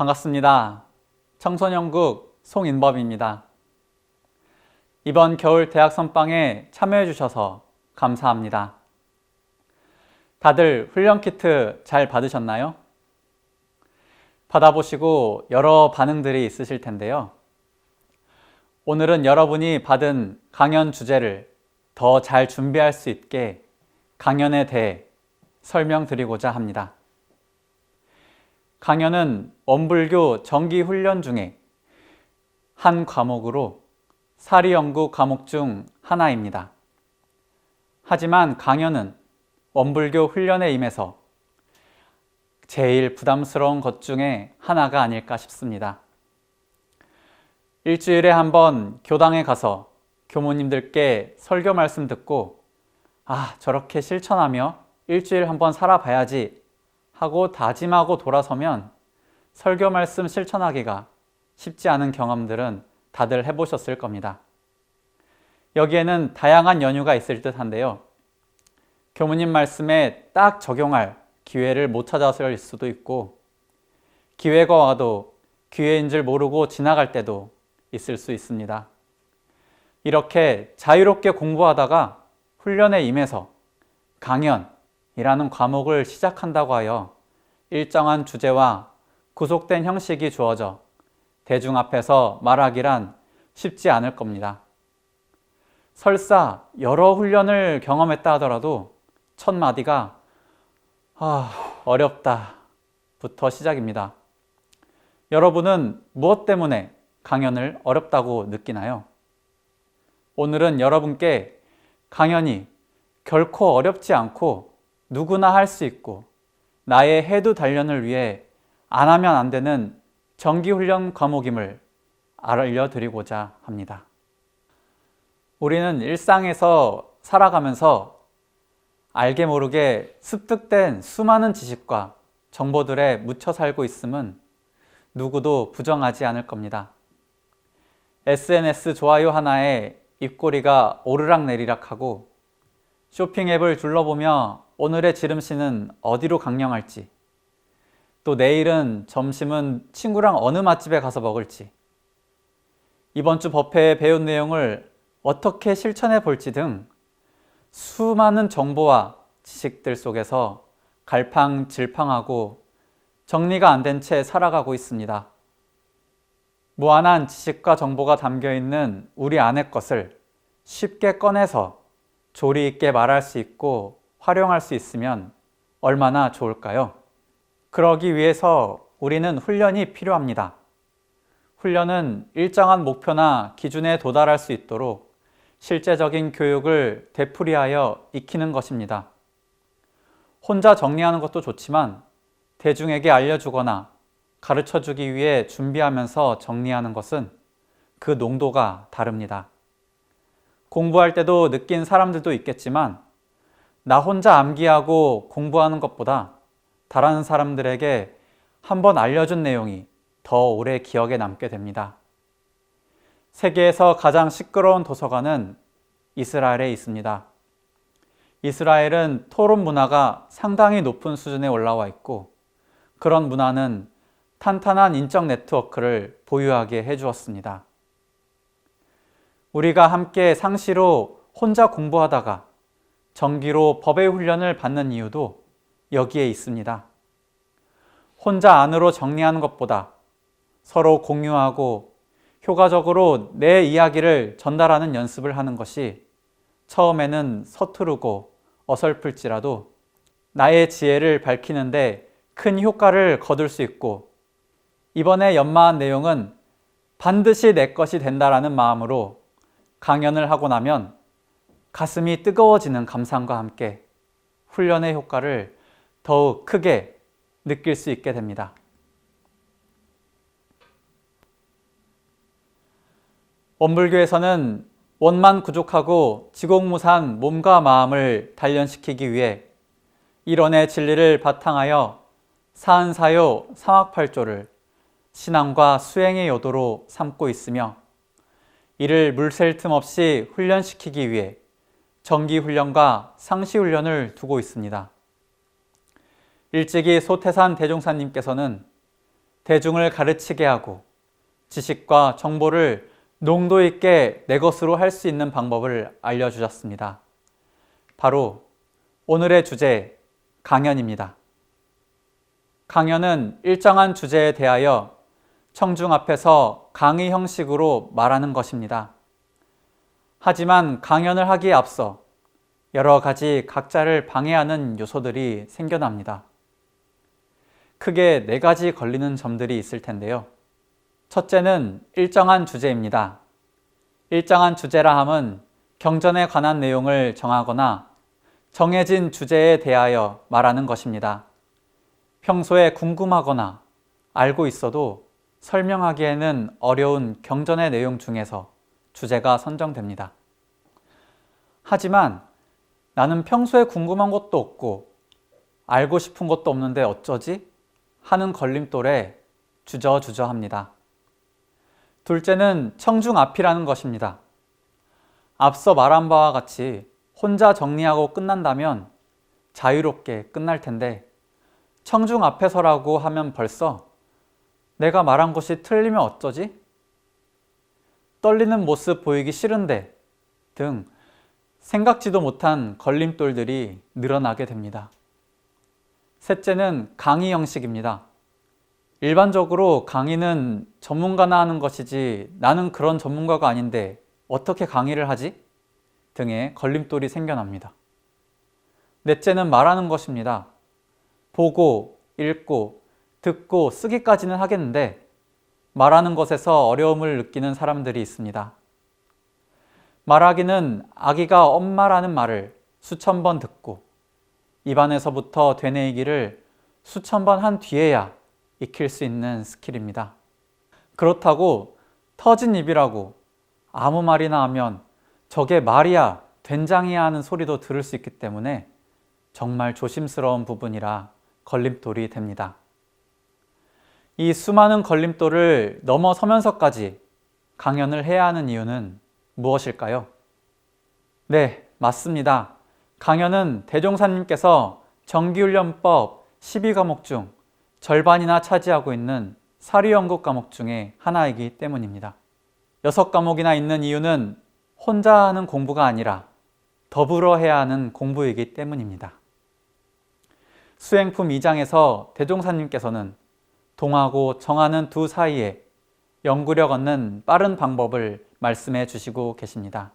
반갑습니다. 청소년국 송인법입니다. 이번 겨울 대학 선빵에 참여해 주셔서 감사합니다. 다들 훈련 키트 잘 받으셨나요? 받아보시고 여러 반응들이 있으실 텐데요. 오늘은 여러분이 받은 강연 주제를 더 잘 준비할 수 있게 강연에 대해 설명드리고자 합니다. 강연은 원불교 정기훈련 중에 한 과목으로 사리연구 과목 중 하나입니다. 하지만 강연은 원불교 훈련에 임해서 제일 부담스러운 것 중에 하나가 아닐까 싶습니다. 일주일에 한 번 교당에 가서 교모님들께 설교 말씀 듣고 저렇게 실천하며 일주일 한 번 살아봐야지 하고 다짐하고 돌아서면 설교 말씀 실천하기가 쉽지 않은 경험들은 다들 해보셨을 겁니다. 여기에는 다양한 연유가 있을 듯한데요. 교무님 말씀에 딱 적용할 기회를 못 찾아서일 수도 있고, 기회가 와도 기회인 줄 모르고 지나갈 때도 있을 수 있습니다. 이렇게 자유롭게 공부하다가 훈련에 임해서 강연이라는 과목을 시작한다고 하여 일정한 주제와 구속된 형식이 주어져 대중 앞에서 말하기란 쉽지 않을 겁니다. 설사 여러 훈련을 경험했다 하더라도 첫 마디가 어렵다 부터 시작입니다. 여러분은 무엇 때문에 강연을 어렵다고 느끼나요? 오늘은 여러분께 강연이 결코 어렵지 않고 누구나 할 수 있고 나의 해두 단련을 위해 안 하면 안 되는 정기훈련 과목임을 알려드리고자 합니다. 우리는 일상에서 살아가면서 알게 모르게 습득된 수많은 지식과 정보들에 묻혀 살고 있음은 누구도 부정하지 않을 겁니다. SNS 좋아요 하나에 입꼬리가 오르락내리락하고 쇼핑 앱을 둘러보며 오늘의 지름신은 어디로 강령할지, 또 내일은 점심은 친구랑 어느 맛집에 가서 먹을지, 이번 주 법회에 배운 내용을 어떻게 실천해 볼지 등 수많은 정보와 지식들 속에서 갈팡질팡하고 정리가 안 된 채 살아가고 있습니다. 무한한 지식과 정보가 담겨 있는 우리 안의 것을 쉽게 꺼내서 조리 있게 말할 수 있고 활용할 수 있으면 얼마나 좋을까요? 그러기 위해서 우리는 훈련이 필요합니다. 훈련은 일정한 목표나 기준에 도달할 수 있도록 실제적인 교육을 되풀이하여 익히는 것입니다. 혼자 정리하는 것도 좋지만 대중에게 알려주거나 가르쳐주기 위해 준비하면서 정리하는 것은 그 농도가 다릅니다. 공부할 때도 느낀 사람들도 있겠지만 나 혼자 암기하고 공부하는 것보다 다른 사람들에게 한번 알려준 내용이 더 오래 기억에 남게 됩니다. 세계에서 가장 시끄러운 도서관은 이스라엘에 있습니다. 이스라엘은 토론 문화가 상당히 높은 수준에 올라와 있고, 그런 문화는 탄탄한 인적 네트워크를 보유하게 해주었습니다. 우리가 함께 상시로 혼자 공부하다가 정기로 법의 훈련을 받는 이유도 여기에 있습니다. 혼자 안으로 정리하는 것보다 서로 공유하고 효과적으로 내 이야기를 전달하는 연습을 하는 것이 처음에는 서투르고 어설플지라도 나의 지혜를 밝히는데 큰 효과를 거둘 수 있고, 이번에 연마한 내용은 반드시 내 것이 된다라는 마음으로 강연을 하고 나면 가슴이 뜨거워지는 감상과 함께 훈련의 효과를 더욱 크게 느낄 수 있게 됩니다. 원불교에서는 원만구족하고 지공무산 몸과 마음을 단련시키기 위해 일원의 진리를 바탕하여 사은사요 삼학팔조를 신앙과 수행의 요도로 삼고 있으며, 이를 물샐 틈 없이 훈련시키기 위해 정기훈련과 상시훈련을 두고 있습니다. 일찍이 소태산 대종사님께서는 대중을 가르치게 하고 지식과 정보를 농도 있게 내 것으로 할 수 있는 방법을 알려주셨습니다. 바로 오늘의 주제, 강연입니다. 강연은 일정한 주제에 대하여 청중 앞에서 강의 형식으로 말하는 것입니다. 하지만 강연을 하기에 앞서 여러 가지 각자를 방해하는 요소들이 생겨납니다. 크게 4가지 걸리는 점들이 있을 텐데요. 첫째는 일정한 주제입니다. 일정한 주제라 함은 경전에 관한 내용을 정하거나 정해진 주제에 대하여 말하는 것입니다. 평소에 궁금하거나 알고 있어도 설명하기에는 어려운 경전의 내용 중에서 주제가 선정됩니다. 하지만 나는 평소에 궁금한 것도 없고 알고 싶은 것도 없는데 어쩌지? 하는 걸림돌에 주저합니다. 둘째는 청중 앞이라는 것입니다. 앞서 말한 바와 같이 혼자 정리하고 끝난다면 자유롭게 끝날 텐데 청중 앞에서라고 하면 벌써 내가 말한 것이 틀리면 어쩌지? 떨리는 모습 보이기 싫은데 등 생각지도 못한 걸림돌들이 늘어나게 됩니다. 셋째는 강의 형식입니다. 일반적으로 강의는 전문가나 하는 것이지 나는 그런 전문가가 아닌데 어떻게 강의를 하지? 등의 걸림돌이 생겨납니다. 넷째는 말하는 것입니다. 보고, 읽고, 듣고, 쓰기까지는 하겠는데 말하는 것에서 어려움을 느끼는 사람들이 있습니다. 말하기는 아기가 엄마라는 말을 수천 번 듣고 입안에서부터 되뇌이기를 수천 번 한 뒤에야 익힐 수 있는 스킬입니다. 그렇다고 터진 입이라고 아무 말이나 하면 저게 말이야, 된장이야 하는 소리도 들을 수 있기 때문에 정말 조심스러운 부분이라 걸림돌이 됩니다. 이 수많은 걸림돌을 넘어서면서까지 강연을 해야 하는 이유는 무엇일까요? 네, 맞습니다. 강연은 대종사님께서 정기훈련법 12과목 중 절반이나 차지하고 있는 사료연구 과목 중에 하나이기 때문입니다. 6과목이나 있는 이유는 혼자 하는 공부가 아니라 더불어 해야 하는 공부이기 때문입니다. 수행품 2장에서 대종사님께서는 동하고 정하는 두 사이에 연구력 얻는 빠른 방법을 말씀해 주시고 계십니다.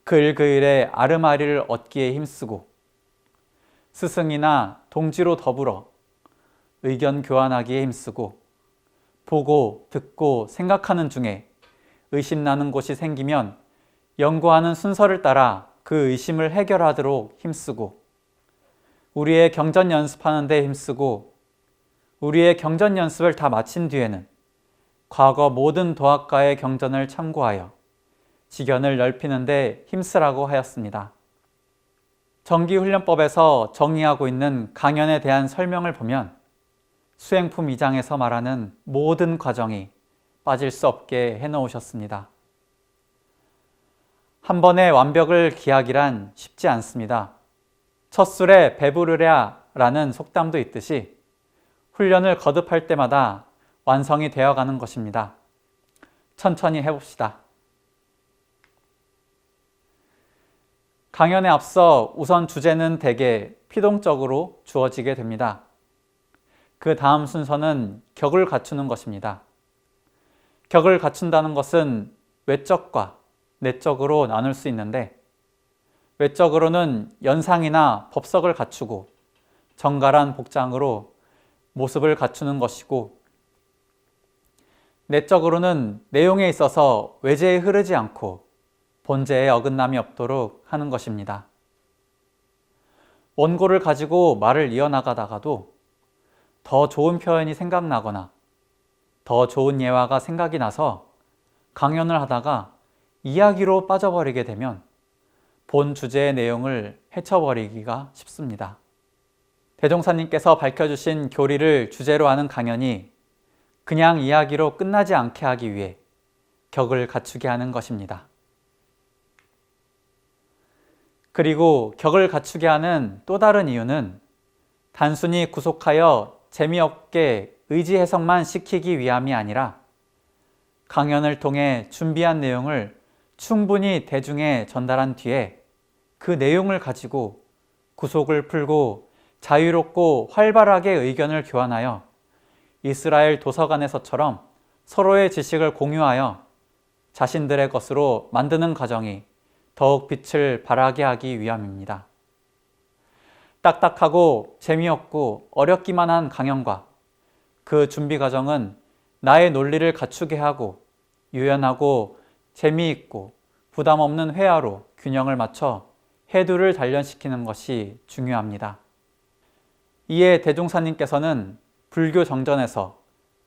그 일에 아르마리를 얻기에 힘쓰고 스승이나 동지로 더불어 의견 교환하기에 힘쓰고 보고 듣고 생각하는 중에 의심나는 곳이 생기면 연구하는 순서를 따라 그 의심을 해결하도록 힘쓰고 우리의 경전 연습하는 데 힘쓰고 우리의 경전 연습을 다 마친 뒤에는 과거 모든 도학가의 경전을 참고하여 지견을 넓히는 데 힘쓰라고 하였습니다. 정기훈련법에서 정의하고 있는 강연에 대한 설명을 보면 수행품 2장에서 말하는 모든 과정이 빠질 수 없게 해놓으셨습니다. 한 번에 완벽을 기하기란 쉽지 않습니다. 첫 술에 배부르랴 라는 속담도 있듯이 훈련을 거듭할 때마다 완성이 되어가는 것입니다. 천천히 해봅시다. 강연에 앞서 우선 주제는 대개 피동적으로 주어지게 됩니다. 그 다음 순서는 격을 갖추는 것입니다. 격을 갖춘다는 것은 외적과 내적으로 나눌 수 있는데 외적으로는 연상이나 법석을 갖추고 정갈한 복장으로 모습을 갖추는 것이고 내적으로는 내용에 있어서 외제에 흐르지 않고 본제에 어긋남이 없도록 하는 것입니다. 원고를 가지고 말을 이어나가다가도 더 좋은 표현이 생각나거나 더 좋은 예화가 생각이 나서 강연을 하다가 이야기로 빠져버리게 되면 본 주제의 내용을 헤쳐버리기가 쉽습니다. 대종사님께서 밝혀주신 교리를 주제로 하는 강연이 그냥 이야기로 끝나지 않게 하기 위해 격을 갖추게 하는 것입니다. 그리고 격을 갖추게 하는 또 다른 이유는 단순히 구속하여 재미없게 의지 해석만 시키기 위함이 아니라 강연을 통해 준비한 내용을 충분히 대중에 전달한 뒤에 그 내용을 가지고 구속을 풀고 자유롭고 활발하게 의견을 교환하여 이스라엘 도서관에서처럼 서로의 지식을 공유하여 자신들의 것으로 만드는 과정이 더욱 빛을 발하게 하기 위함입니다. 딱딱하고 재미없고 어렵기만 한 강연과 그 준비 과정은 나의 논리를 갖추게 하고 유연하고 재미있고 부담 없는 회화로 균형을 맞춰 해두를 단련시키는 것이 중요합니다. 이에 대종사님께서는 불교 정전에서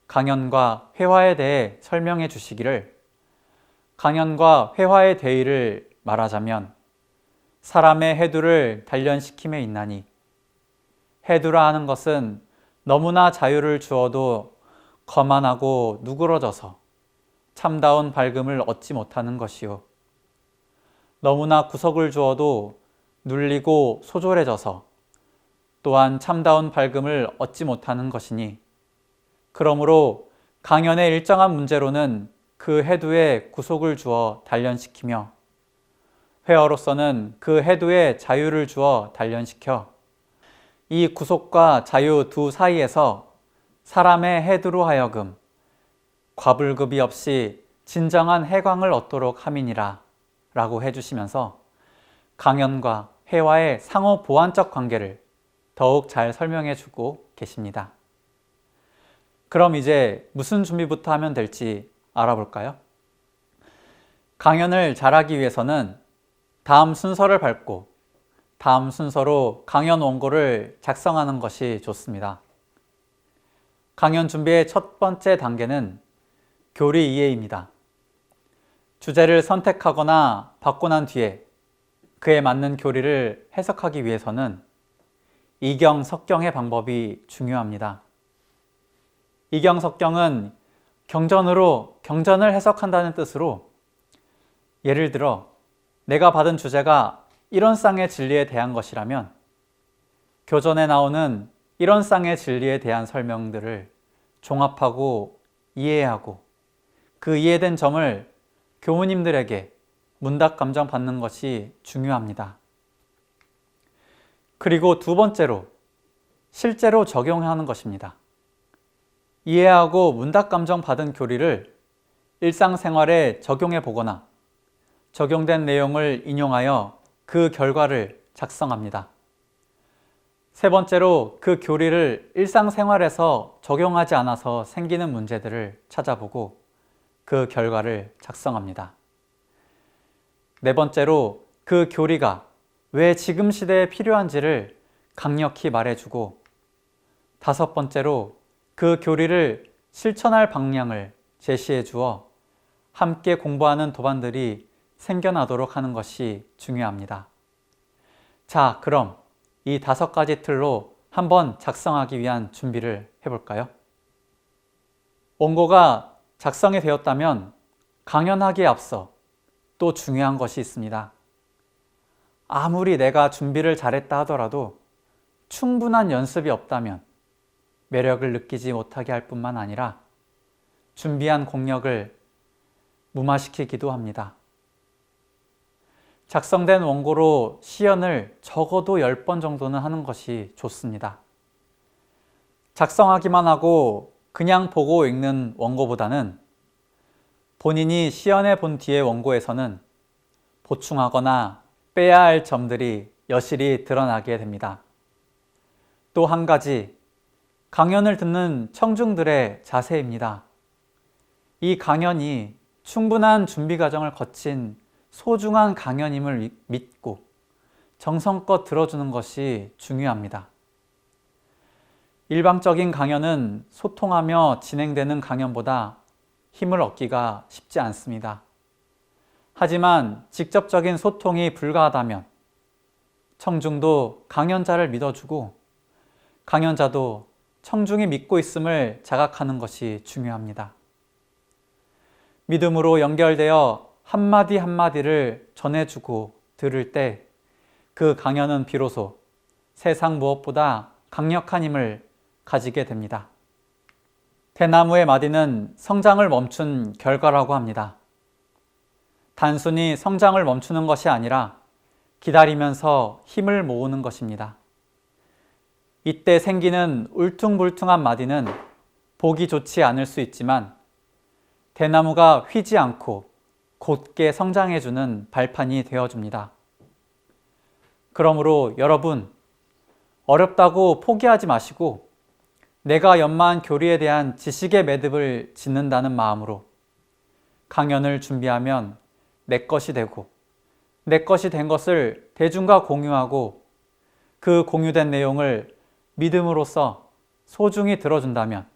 강연과 회화에 대해 설명해 주시기를 강연과 회화의 대의를 말하자면 사람의 해두를 단련시킴에 있나니 해두라 하는 것은 너무나 자유를 주어도 거만하고 누그러져서 참다운 밝음을 얻지 못하는 것이요. 너무나 구석을 주어도 눌리고 소졸해져서 또한 참다운 밝음을 얻지 못하는 것이니 그러므로 강연의 일정한 문제로는 그 해두에 구속을 주어 단련시키며 회어로서는 그 해두에 자유를 주어 단련시켜 이 구속과 자유 두 사이에서 사람의 해두로 하여금 과불급이 없이 진정한 해광을 얻도록 함이니라 라고 해주시면서 강연과 회화의 상호 보완적 관계를 더욱 잘 설명해 주고 계십니다. 그럼 이제 무슨 준비부터 하면 될지 알아볼까요? 강연을 잘하기 위해서는 다음 순서를 밟고 다음 순서로 강연 원고를 작성하는 것이 좋습니다. 강연 준비의 첫 번째 단계는 교리 이해입니다. 주제를 선택하거나 받고 난 뒤에 그에 맞는 교리를 해석하기 위해서는 이경, 석경의 방법이 중요합니다. 이경, 석경은 경전으로 경전을 해석한다는 뜻으로 예를 들어 내가 받은 주제가 이런 쌍의 진리에 대한 것이라면 교전에 나오는 이런 쌍의 진리에 대한 설명들을 종합하고 이해하고 그 이해된 점을 교우님들에게 문답 감정 받는 것이 중요합니다. 그리고 두 번째로 실제로 적용하는 것입니다. 이해하고 문답 감정 받은 교리를 일상생활에 적용해 보거나 적용된 내용을 인용하여 그 결과를 작성합니다. 세 번째로 그 교리를 일상생활에서 적용하지 않아서 생기는 문제들을 찾아보고 그 결과를 작성합니다. 네 번째로 그 교리가 왜 지금 시대에 필요한지를 강력히 말해주고 다섯 번째로 그 교리를 실천할 방향을 제시해 주어 함께 공부하는 도반들이 생겨나도록 하는 것이 중요합니다. 자, 그럼 이 5가지 틀로 한번 작성하기 위한 준비를 해볼까요? 원고가 작성이 되었다면 강연하기에 앞서 또 중요한 것이 있습니다. 아무리 내가 준비를 잘했다 하더라도 충분한 연습이 없다면 매력을 느끼지 못하게 할 뿐만 아니라 준비한 공력을 무마시키기도 합니다. 작성된 원고로 시연을 적어도 10번 정도는 하는 것이 좋습니다. 작성하기만 하고 그냥 보고 읽는 원고보다는 본인이 시연해 본 뒤의 원고에서는 보충하거나 빼야 할 점들이 여실히 드러나게 됩니다. 또 한 가지, 강연을 듣는 청중들의 자세입니다. 이 강연이 충분한 준비 과정을 거친 소중한 강연임을 믿고 정성껏 들어주는 것이 중요합니다. 일방적인 강연은 소통하며 진행되는 강연보다 힘을 얻기가 쉽지 않습니다. 하지만 직접적인 소통이 불가하다면 청중도 강연자를 믿어주고 강연자도 청중이 믿고 있음을 자각하는 것이 중요합니다. 믿음으로 연결되어 한마디 한마디를 전해주고 들을 때 그 강연은 비로소 세상 무엇보다 강력한 힘을 가지게 됩니다. 대나무의 마디는 성장을 멈춘 결과라고 합니다. 단순히 성장을 멈추는 것이 아니라 기다리면서 힘을 모으는 것입니다. 이때 생기는 울퉁불퉁한 마디는 보기 좋지 않을 수 있지만 대나무가 휘지 않고 곧게 성장해주는 발판이 되어줍니다. 그러므로 여러분, 어렵다고 포기하지 마시고 내가 연마한 교리에 대한 지식의 매듭을 짓는다는 마음으로 강연을 준비하면 내 것이 되고 내 것이 된 것을 대중과 공유하고 그 공유된 내용을 믿음으로써 소중히 들어준다면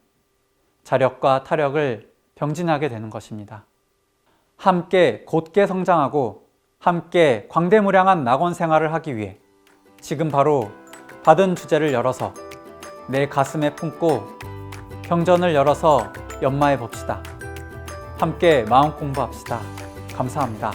자력과 타력을 병진하게 되는 것입니다. 함께 곧게 성장하고 함께 광대무량한 낙원 생활을 하기 위해 지금 바로 받은 주제를 열어서 내 가슴에 품고 경전을 열어서 연마해 봅시다. 함께 마음 공부합시다. 감사합니다.